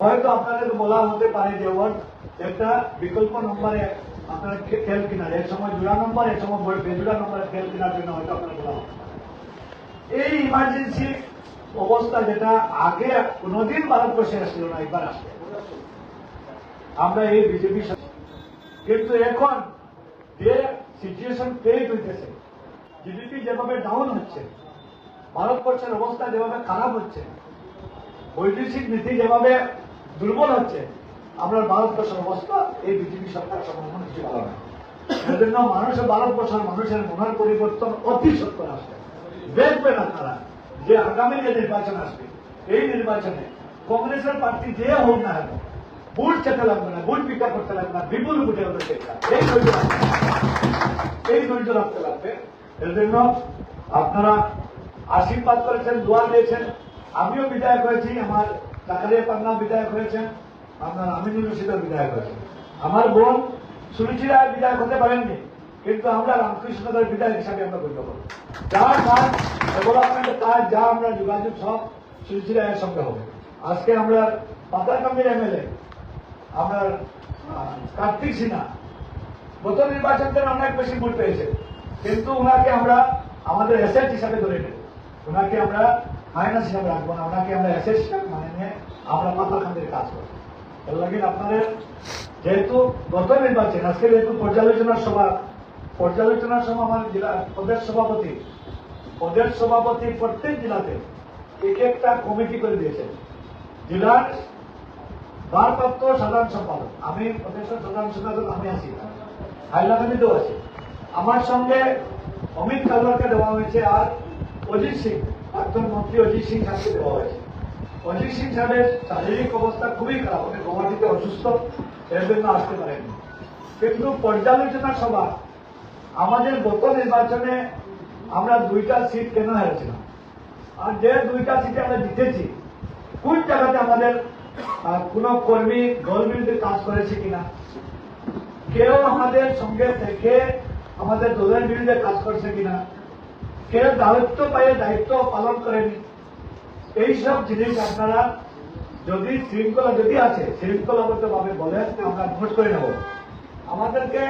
হয়তো আপনাদের বলা হতে পারে যে ওর একটা বিকল্প নম্বরে আপনারা খেল কিনার এক সময় জোড়া নম্বর এক সময় বেজোড়া নম্বরে খেল কেনার জন্য হয়তো আপনারা বলা হতে পারে। এই ইমার্জেন্সি অবস্থা যেটা আগে কোনোদিন ভারতবর্ষে আসছিল না, একবার আসবে আমরা এই বিজেপি, কিন্তু এখন যে সিচুয়েশন ক্রিয়েট হইতেছে, জিডিপি যেভাবে ডাউন হচ্ছে, ভারতবর্ষের অবস্থা যেভাবে খারাপ হচ্ছে, বৈদেশিক নীতি যেভাবে দুর্বল হচ্ছে, আমরা ভারতবর্ষের অবস্থা এই বিজেপি সরকার সম্বন্ধে কিছু ভালো না। এর জন্য ভারতবর্ষের মানুষের মনের পরিবর্তন অতি সত্য আসবে। দেখবেন আপনারা যে আগামী যে নির্বাচন আসবে, এই নির্বাচনে কংগ্রেসের প্রার্থী যে হোক না কেন, ভোট চেতে লাগবে না, ভোট বিক্রি করতে লাগবে না, বিপুল ভোটে হবে সেটা এই ধৈর্য রাখতে লাগবে। এর জন্য আপনারা আশীর্বাদ করেছেন, দোয়া দিয়েছেন। আমিও বিদায় করেছি, আমার কাকারিয়া পান্না বিদায় করেছেন, আপনার আমিনুল রশিদও বিদায় করেছেন। আমার বোন সুরুচিরায় বিদায় হতে পারেননি, কিন্তু আমরা রামকৃষ্ণদের বিদায় হিসাবে আমরা গণ্য করব। যার কাজ ডেভেলপমেন্টের কাজ, যা আমরা যোগাযোগ সব সুরুচিরায়ের সঙ্গে হবে। আজকে আমরা পাতাকান্দির এমএলএ আমরা কার্তিক সিনহা গত নির্বাচন থেকে অনেক বেশি ভোট পেয়েছে, কিন্তু ওনাকে আমরা আমাদের অ্যাসেট হিসাবে ধরে নেব, ওনাকে আমরা মাইনাস হিসাবে রাখবো না, ওনাকে আমরা অ্যাসেট হিসাবে মানে নিয়ে আমরা পাতাকান্দির কাজ করবো। এর লাগে আপনাদের যেহেতু গত নির্বাচন, আজকে যেহেতু পর্যালোচনার সভা আমার জেলা প্রদেশ সভাপতি প্রত্যেক জেলাতে এক একটা কমিটি করে দিয়েছেন। জেলার ভারপ্রাপ্ত সাধারণ সম্পাদক, আমি প্রদেশের সাধারণ সম্পাদক, আমি আছি, হাইলাকান্দিতেও আছি। আমার সঙ্গে অমিত কালওয়ারকে দেওয়া হয়েছে, আর অজিত সিং, প্রাক্তন মন্ত্রী অজিত সিং সাহেবকে দেওয়া হয়েছে। অজিত সিং সাহেবের শারীরিক অবস্থা খুবই খারাপ, উনি গৌহাটিতে অসুস্থ, এর জন্য আসতে পারেননি। কিন্তু পর্যালোচনা সভা আমাদের গত নির্বাচনে আমরা 2টা সিট কেন হেরেছিলাম, আর যে 2টা সিটে আমরা জিতেছি, কোন জায়গাতে আমাদের কোন কর্মী দল বিরুদ্ধে কাজ করেছে কিনা, কেউ আমাদের সঙ্গে থেকে আমাদের দলের বিরুদ্ধে কাজ করছে কিনা, কেউ দায়িত্ব পাইয়ে দায়িত্ব পালন করেনি, এইসব জিনিস আপনারা যদি শৃঙ্খলা যদি আছে, শৃঙ্খলাবদ্ধ ভাবে বলেন, আমরা নোট করে নেব। আমাদেরকে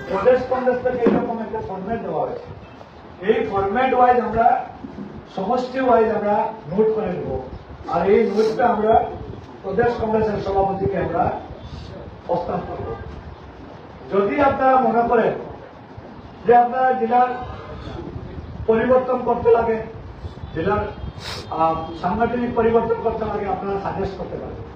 প্রদেশ কংগ্রেস থেকে এরকম একটা ফরম্যাট দেওয়া হয়েছে, এই ফরম্যাট ওয়াইজ আমরা সমষ্টি ওয়াইজ আমরা নোট করে নেব, আর এই নোটটা আমরা প্রদেশ কংগ্রেসের সভাপতিকে আমরা প্রস্তাব করব। যদি আপনারা মনে করেন যে আপনারা জেলার পরিবর্তন করতে লাগে, জেলার সাংগঠনিক পরিবর্তন করতে লাগে, আপনারা সাজেস্ট করতে পারেন।